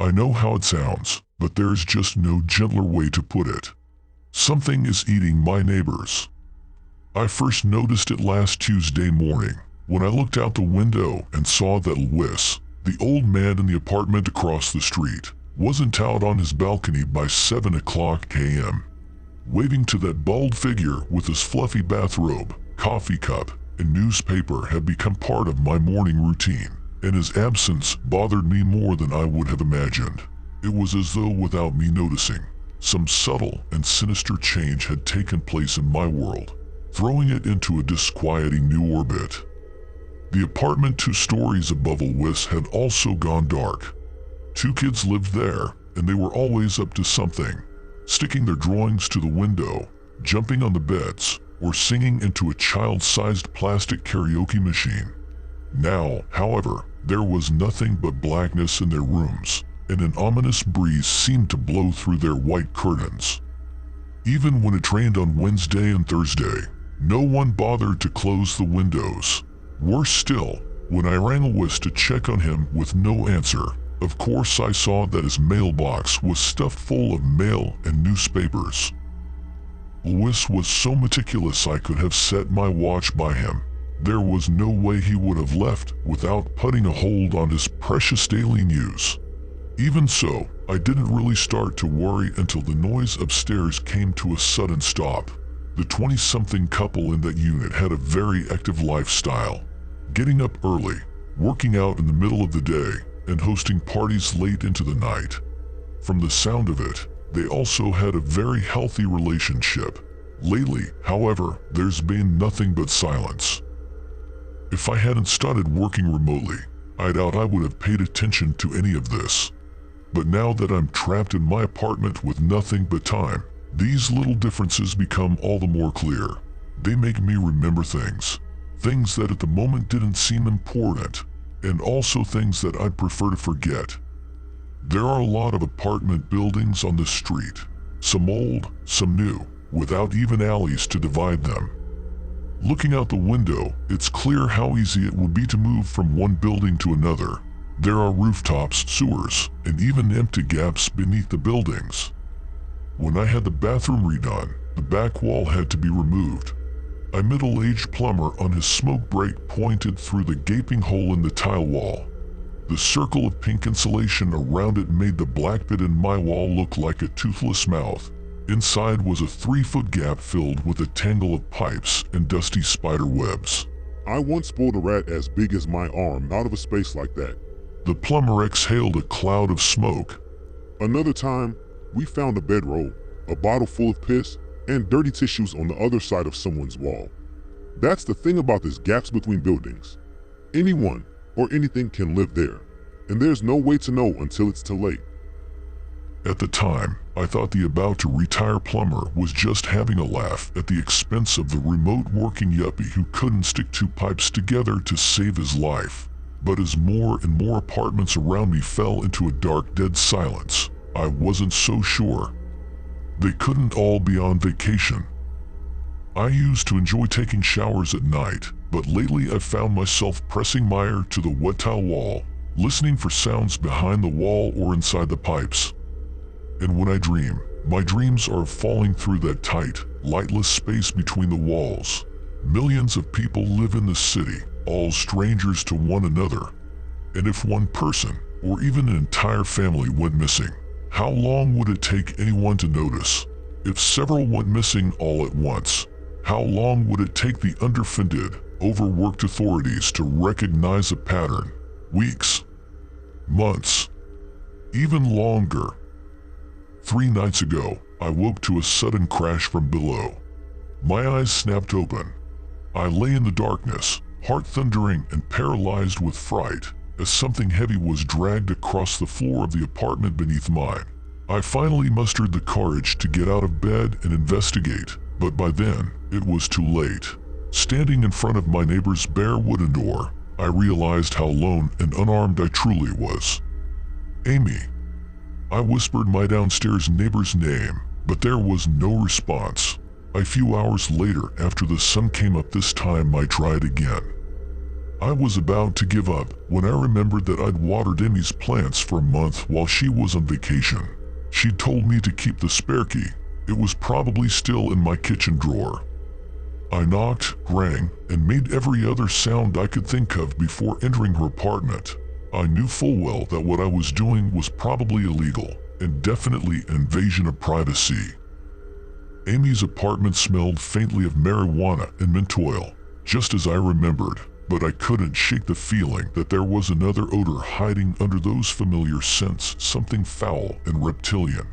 I know how it sounds, but there's just no gentler way to put it. Something is eating my neighbors. I first noticed it last Tuesday morning when I looked out the window and saw that Lewis, the old man in the apartment across the street, wasn't out on his balcony by 7 o'clock a.m. Waving to that bald figure with his fluffy bathrobe, coffee cup, and newspaper had become part of my morning routine, and his absence bothered me more than I would have imagined. It was as though, without me noticing, some subtle and sinister change had taken place in my world, throwing it into a disquieting new orbit. The apartment 2 stories above Lewis had also gone dark. 2 kids lived there, and they were always up to something, sticking their drawings to the window, jumping on the beds, or singing into a child-sized plastic karaoke machine. Now, however, there was nothing but blackness in their rooms, and an ominous breeze seemed to blow through their white curtains. Even when it rained on Wednesday and Thursday, no one bothered to close the windows. Worse still, when I rang Lewis to check on him with no answer, of course I saw that his mailbox was stuffed full of mail and newspapers. Lewis was so meticulous I could have set my watch by him. There was no way he would have left without putting a hold on his precious daily news. Even so, I didn't really start to worry until the noise upstairs came to a sudden stop. The 20-something couple in that unit had a very active lifestyle, getting up early, working out in the middle of the day, and hosting parties late into the night. From the sound of it, they also had a very healthy relationship. Lately, however, there's been nothing but silence. If I hadn't started working remotely, I doubt I would have paid attention to any of this. But now that I'm trapped in my apartment with nothing but time, these little differences become all the more clear. They make me remember things that at the moment didn't seem important, and also things that I'd prefer to forget. There are a lot of apartment buildings on the street, some old, some new, without even alleys to divide them. Looking out the window, it's clear how easy it would be to move from one building to another. There are rooftops, sewers, and even empty gaps beneath the buildings. When I had the bathroom redone, the back wall had to be removed. A middle-aged plumber on his smoke break pointed through the gaping hole in the tile wall. The circle of pink insulation around it made the black bit in my wall look like a toothless mouth. Inside was a 3-foot gap filled with a tangle of pipes and dusty spider webs. I once pulled a rat as big as my arm out of a space like that. The plumber exhaled a cloud of smoke. Another time, we found a bedroll, a bottle full of piss, and dirty tissues on the other side of someone's wall. That's the thing about these gaps between buildings. Anyone or anything can live there, and there's no way to know until it's too late. At the time, I thought the about-to-retire plumber was just having a laugh at the expense of the remote-working yuppie who couldn't stick 2 pipes together to save his life. But as more and more apartments around me fell into a dark, dead silence, I wasn't so sure. They couldn't all be on vacation. I used to enjoy taking showers at night, but lately I've found myself pressing my ear to the wet tile wall, listening for sounds behind the wall or inside the pipes. And when I dream, my dreams are falling through that tight, lightless space between the walls. Millions of people live in the city, all strangers to one another. And if one person, or even an entire family, went missing, how long would it take anyone to notice? If several went missing all at once, how long would it take the underfunded, overworked authorities to recognize a pattern? Weeks? Months? Even longer? 3 nights ago, I woke to a sudden crash from below. My eyes snapped open. I lay in the darkness, heart thundering and paralyzed with fright, as something heavy was dragged across the floor of the apartment beneath mine. I finally mustered the courage to get out of bed and investigate, but by then, it was too late. Standing in front of my neighbor's bare wooden door, I realized how alone and unarmed I truly was. Amy. I whispered my downstairs neighbor's name, but there was no response. A few hours later, after the sun came up this time, I tried again. I was about to give up when I remembered that I'd watered Amy's plants for a month while she was on vacation. She'd told me to keep the spare key. It was probably still in my kitchen drawer. I knocked, rang, and made every other sound I could think of before entering her apartment. I knew full well that what I was doing was probably illegal and definitely an invasion of privacy. Amy's apartment smelled faintly of marijuana and menthol, just as I remembered, but I couldn't shake the feeling that there was another odor hiding under those familiar scents, something foul and reptilian.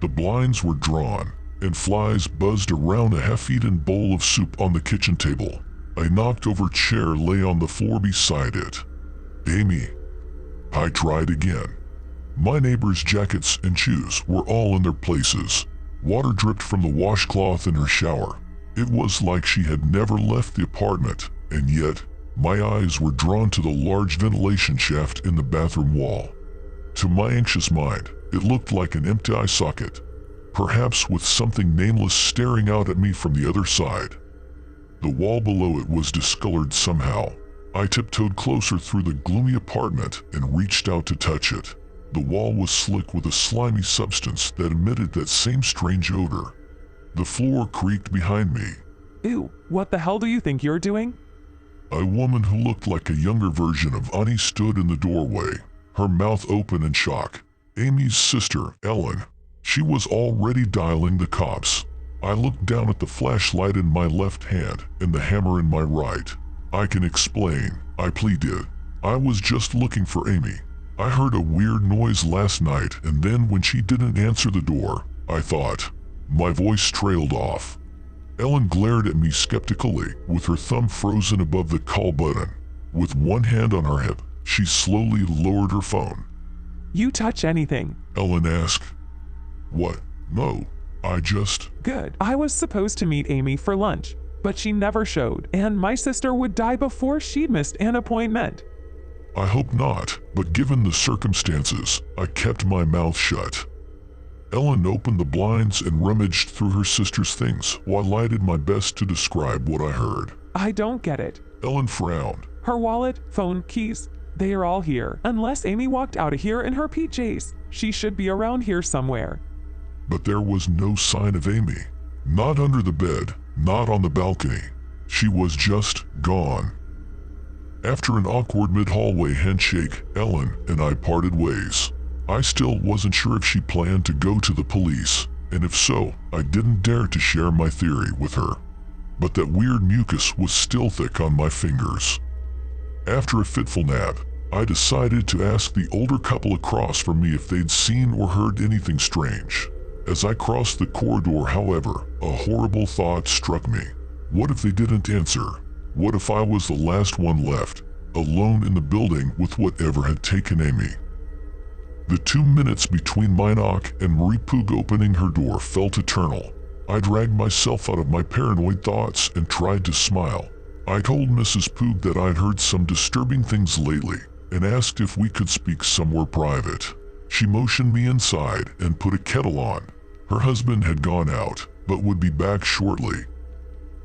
The blinds were drawn, and flies buzzed around a half-eaten bowl of soup on the kitchen table. A knocked-over chair lay on the floor beside it. Amy. I tried again. My neighbor's jackets and shoes were all in their places. Water dripped from the washcloth in her shower. It was like she had never left the apartment, and yet my eyes were drawn to the large ventilation shaft in the bathroom wall. To my anxious mind, it looked like an empty eye socket, perhaps with something nameless staring out at me from the other side. The wall below it was discolored somehow. I tiptoed closer through the gloomy apartment and reached out to touch it. The wall was slick with a slimy substance that emitted that same strange odor. The floor creaked behind me. Ew, what the hell do you think you're doing? A woman who looked like a younger version of Annie stood in the doorway, her mouth open in shock. Amy's sister, Ellen. She was already dialing the cops. I looked down at the flashlight in my left hand and the hammer in my right. I can explain, I pleaded. I was just looking for Amy. I heard a weird noise last night, and then when she didn't answer the door, I thought. My voice trailed off. Ellen glared at me skeptically, with her thumb frozen above the call button. With one hand on her hip, she slowly lowered her phone. You touch anything? Ellen asked. What? No, I just... Good. I was supposed to meet Amy for lunch, but she never showed, and my sister would die before she missed an appointment. I hope not, but given the circumstances, I kept my mouth shut. Ellen opened the blinds and rummaged through her sister's things while I did my best to describe what I heard. I don't get it. Ellen frowned. Her wallet, phone, keys, they are all here. Unless Amy walked out of here in her PJs, she should be around here somewhere. But there was no sign of Amy. Not under the bed, not on the balcony. She was just gone. After an awkward mid-hallway handshake, Ellen and I parted ways. I still wasn't sure if she planned to go to the police, and if so, I didn't dare to share my theory with her. But that weird mucus was still thick on my fingers. After a fitful nap, I decided to ask the older couple across from me if they'd seen or heard anything strange. As I crossed the corridor, however, a horrible thought struck me. What if they didn't answer? What if I was the last one left, alone in the building with whatever had taken Amy? The 2 minutes between my knock and Marie Poog opening her door felt eternal. I dragged myself out of my paranoid thoughts and tried to smile. I told Mrs. Poog that I'd heard some disturbing things lately and asked if we could speak somewhere private. She motioned me inside and put a kettle on. Her husband had gone out, but would be back shortly.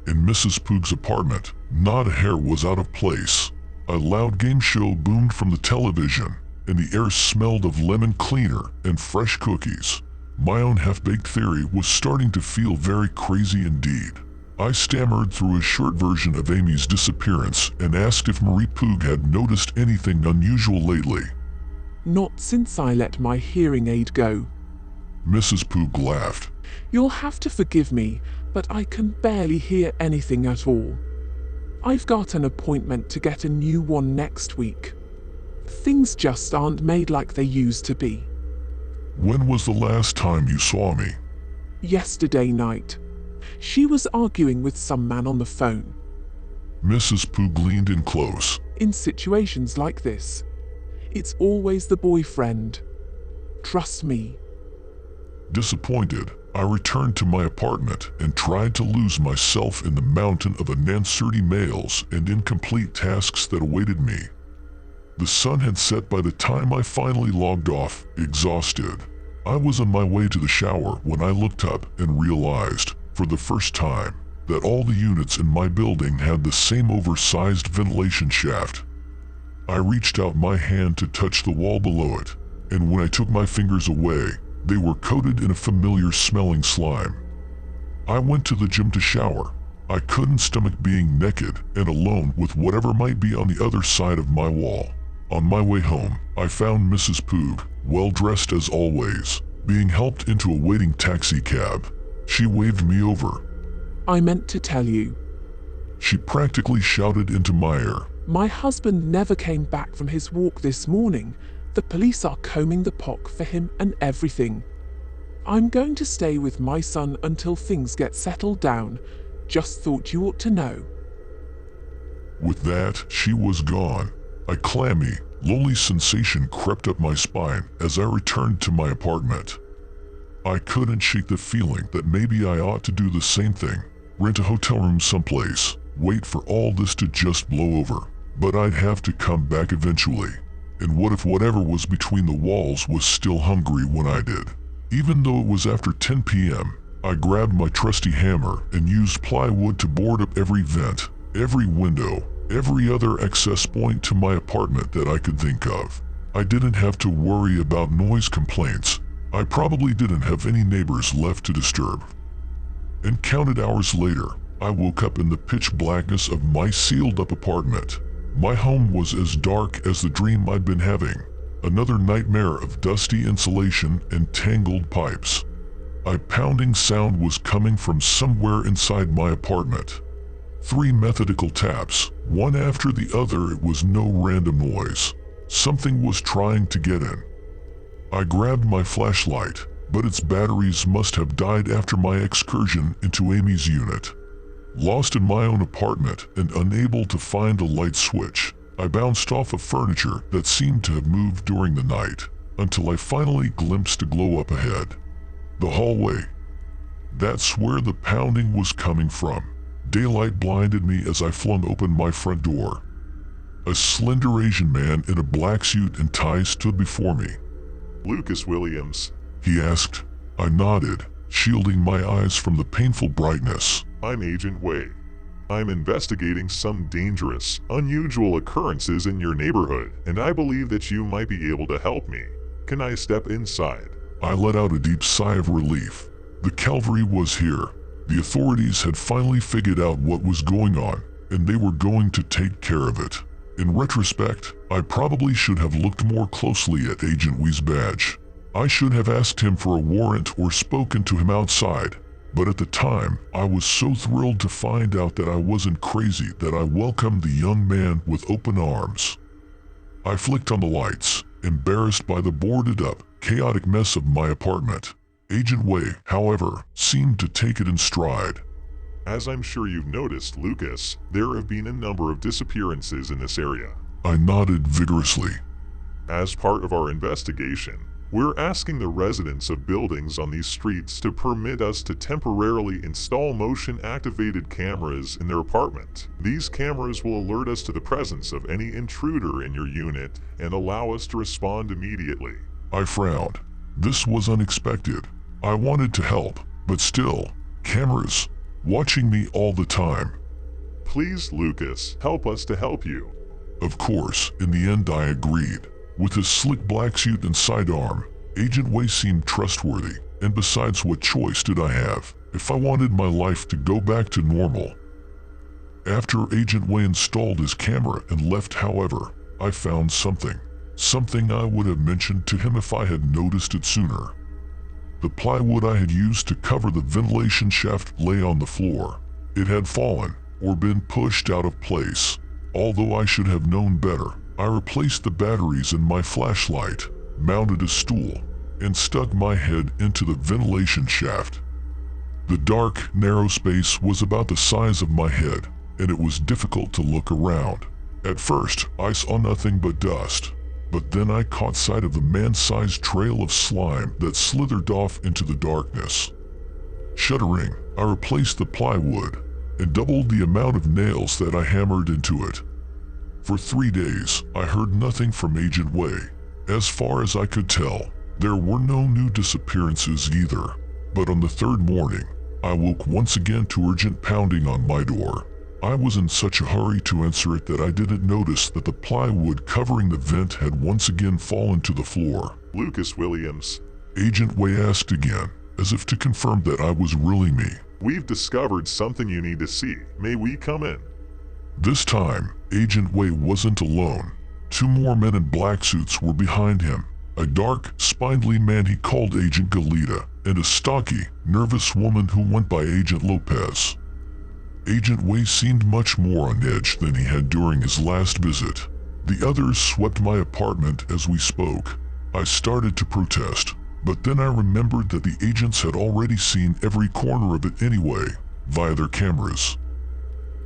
In Mrs. Poog's apartment, not a hair was out of place. A loud game show boomed from the television, and the air smelled of lemon cleaner and fresh cookies. My own half-baked theory was starting to feel very crazy indeed. I stammered through a short version of Amy's disappearance and asked if Marie Poog had noticed anything unusual lately. Not since I let my hearing aid go. Mrs. Poog laughed. You'll have to forgive me, but I can barely hear anything at all. I've got an appointment to get a new one next week. Things just aren't made like they used to be. When was the last time you saw me? Yesterday night. She was arguing with some man on the phone. Mrs. Poog leaned in close. In situations like this, it's always the boyfriend. Trust me. Disappointed, I returned to my apartment and tried to lose myself in the mountain of unanswered mails and incomplete tasks that awaited me. The sun had set by the time I finally logged off, exhausted. I was on my way to the shower when I looked up and realized, for the first time, that all the units in my building had the same oversized ventilation shaft. I reached out my hand to touch the wall below it, and when I took my fingers away, they were coated in a familiar smelling slime. I went to the gym to shower. I couldn't stomach being naked and alone with whatever might be on the other side of my wall. On my way home, I found Mrs. Poog, well dressed as always, being helped into a waiting taxi cab. She waved me over. I meant to tell you. She practically shouted into my ear. My husband never came back from his walk this morning. The police are combing the park for him and everything. I'm going to stay with my son until things get settled down. Just thought you ought to know. With that, she was gone. A clammy, lonely sensation crept up my spine as I returned to my apartment. I couldn't shake the feeling that maybe I ought to do the same thing. Rent a hotel room someplace, wait for all this to just blow over. But I'd have to come back eventually. And what if whatever was between the walls was still hungry when I did? Even though it was after 10 p.m., I grabbed my trusty hammer and used plywood to board up every vent, every window, every other access point to my apartment that I could think of. I didn't have to worry about noise complaints. I probably didn't have any neighbors left to disturb. And counted hours later, I woke up in the pitch blackness of my sealed-up apartment. My home was as dark as the dream I'd been having. Another nightmare of dusty insulation and tangled pipes. A pounding sound was coming from somewhere inside my apartment. 3 methodical taps, one after the other. It was no random noise. Something was trying to get in. I grabbed my flashlight, but its batteries must have died after my excursion into Amy's unit. Lost in my own apartment and unable to find a light switch, I bounced off of furniture that seemed to have moved during the night, until I finally glimpsed a glow up ahead. The hallway. That's where the pounding was coming from. Daylight blinded me as I flung open my front door. A slender Asian man in a black suit and tie stood before me. Lucas Williams, He asked. I nodded, shielding my eyes from the painful brightness. I'm Agent Wei. I'm investigating some dangerous, unusual occurrences in your neighborhood, and I believe that you might be able to help me. Can I step inside? I let out a deep sigh of relief. The cavalry was here. The authorities had finally figured out what was going on, and they were going to take care of it. In retrospect, I probably should have looked more closely at Agent Wei's badge. I should have asked him for a warrant or spoken to him outside. But at the time, I was so thrilled to find out that I wasn't crazy that I welcomed the young man with open arms. I flicked on the lights, embarrassed by the boarded-up, chaotic mess of my apartment. Agent Wei, however, seemed to take it in stride. As I'm sure you've noticed, Lucas, there have been a number of disappearances in this area. I nodded vigorously. As part of our investigation, we're asking the residents of buildings on these streets to permit us to temporarily install motion-activated cameras in their apartment. These cameras will alert us to the presence of any intruder in your unit and allow us to respond immediately. I frowned. This was unexpected. I wanted to help, but still, cameras, watching me all the time. Please, Lucas, help us to help you. Of course, in the end I agreed. With his slick black suit and sidearm, Agent Wei seemed trustworthy, and besides, what choice did I have if I wanted my life to go back to normal? After Agent Wei installed his camera and left, however, I found something I would have mentioned to him if I had noticed it sooner. The plywood I had used to cover the ventilation shaft lay on the floor. It had fallen, or been pushed out of place. Although I should have known better, I replaced the batteries in my flashlight, mounted a stool, and stuck my head into the ventilation shaft. The dark, narrow space was about the size of my head, and it was difficult to look around. At first, I saw nothing but dust, but then I caught sight of the man-sized trail of slime that slithered off into the darkness. Shuddering, I replaced the plywood and doubled the amount of nails that I hammered into it. For 3 days, I heard nothing from Agent Wei. As far as I could tell, there were no new disappearances either. But on the 3rd morning, I woke once again to urgent pounding on my door. I was in such a hurry to answer it that I didn't notice that the plywood covering the vent had once again fallen to the floor. Lucas Williams, Agent Way asked again, as if to confirm that I was really me. we've discovered something you need to see. May we come in? This time, Agent Way wasn't alone. 2 more men in black suits were behind him. A dark, spindly man he called Agent Galita, and a stocky, nervous woman who went by Agent Lopez. Agent Way seemed much more on edge than he had during his last visit. The others swept my apartment as we spoke. I started to protest, but then I remembered that the agents had already seen every corner of it anyway, via their cameras.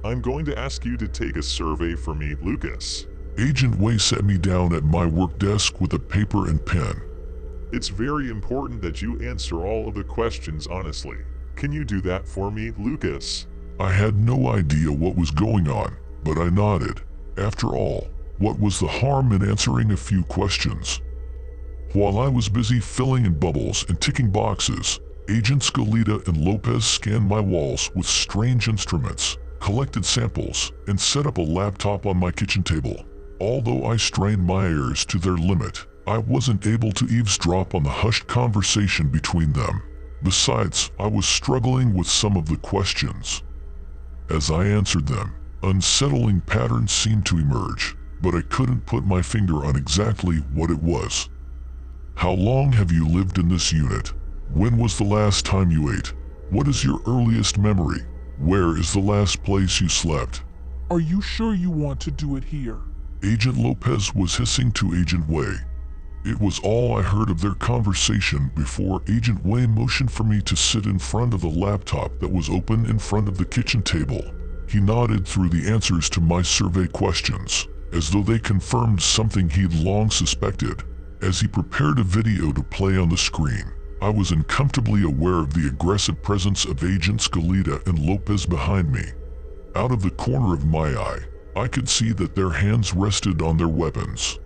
I'm going to ask you to take a survey for me, Lucas. Agent Way sat me down at my work desk with a paper and pen. It's very important that you answer all of the questions honestly. Can you do that for me, Lucas? I had no idea what was going on, but I nodded. After all, what was the harm in answering a few questions? While I was busy filling in bubbles and ticking boxes, Agents Galita and Lopez scanned my walls with strange instruments, collected samples, and set up a laptop on my kitchen table. Although I strained my ears to their limit, I wasn't able to eavesdrop on the hushed conversation between them. Besides, I was struggling with some of the questions. As I answered them, unsettling patterns seemed to emerge, but I couldn't put my finger on exactly what it was. How long have you lived in this unit? When was the last time you ate? What is your earliest memory? Where is the last place you slept? Are you sure you want to do it here? Agent Lopez was hissing to Agent Way. It was all I heard of their conversation before Agent Way motioned for me to sit in front of the laptop that was open in front of the kitchen table. He nodded through the answers to my survey questions, as though they confirmed something he'd long suspected. As he prepared a video to play on the screen, I was uncomfortably aware of the aggressive presence of Agents Galita and Lopez behind me. Out of the corner of my eye, I could see that their hands rested on their weapons.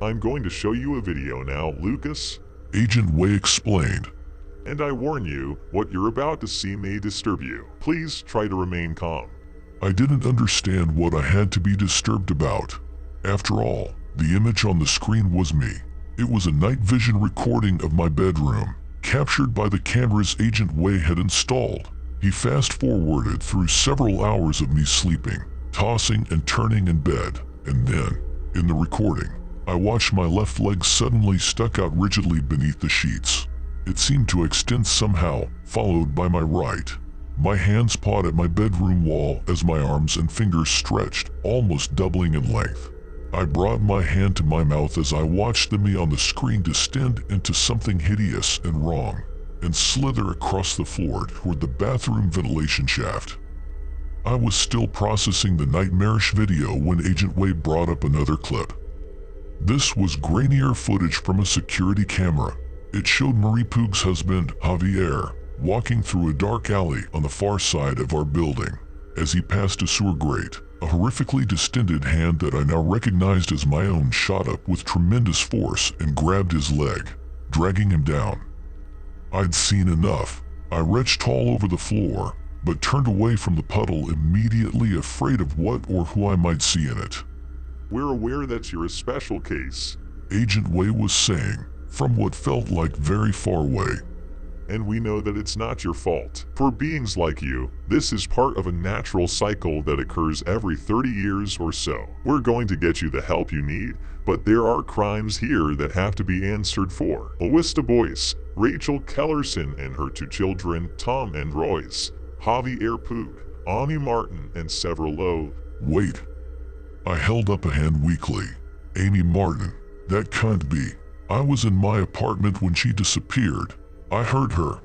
I'm going to show you a video now, Lucas. Agent Way explained. And I warn you, what you're about to see may disturb you. Please try to remain calm. I didn't understand what I had to be disturbed about. After all, the image on the screen was me. It was a night vision recording of my bedroom, captured by the cameras Agent Way had installed. He fast-forwarded through several hours of me sleeping, tossing and turning in bed, and then, in the recording, I watched my left leg suddenly stuck out rigidly beneath the sheets. It seemed to extend somehow, followed by my right. My hands pawed at my bedroom wall as my arms and fingers stretched, almost doubling in length. I brought my hand to my mouth as I watched the me on the screen descend into something hideous and wrong, and slither across the floor toward the bathroom ventilation shaft. I was still processing the nightmarish video when Agent Way brought up another clip. This was grainier footage from a security camera. It showed Marie Poog's husband, Javier, walking through a dark alley on the far side of our building. As he passed a sewer grate, a horrifically distended hand that I now recognized as my own shot up with tremendous force and grabbed his leg, dragging him down. I'd seen enough. I retched all over the floor, but turned away from the puddle immediately, afraid of what or who I might see in it. We're aware that you're a special case, Agent Way was saying, from what felt like very far away. and we know that it's not your fault. For beings like you, this is part of a natural cycle that occurs every 30 years or so. We're going to get you the help you need, but there are crimes here that have to be answered for. Owista Boyce, Rachel Kellerson and her 2 children, Tom and Royce, Javier Poog, Ani Martin, and several Wait. I held up a hand weakly. Amy Martin. That can't be. I was in my apartment when she disappeared. I heard her.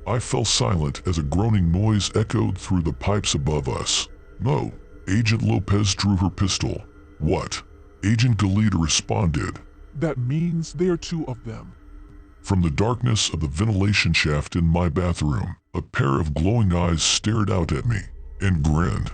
I fell silent as a groaning noise echoed through the pipes above us. No. Agent Lopez drew her pistol. What? Agent Galita responded. That means there are 2 of them. From the darkness of the ventilation shaft in my bathroom, a pair of glowing eyes stared out at me and grinned.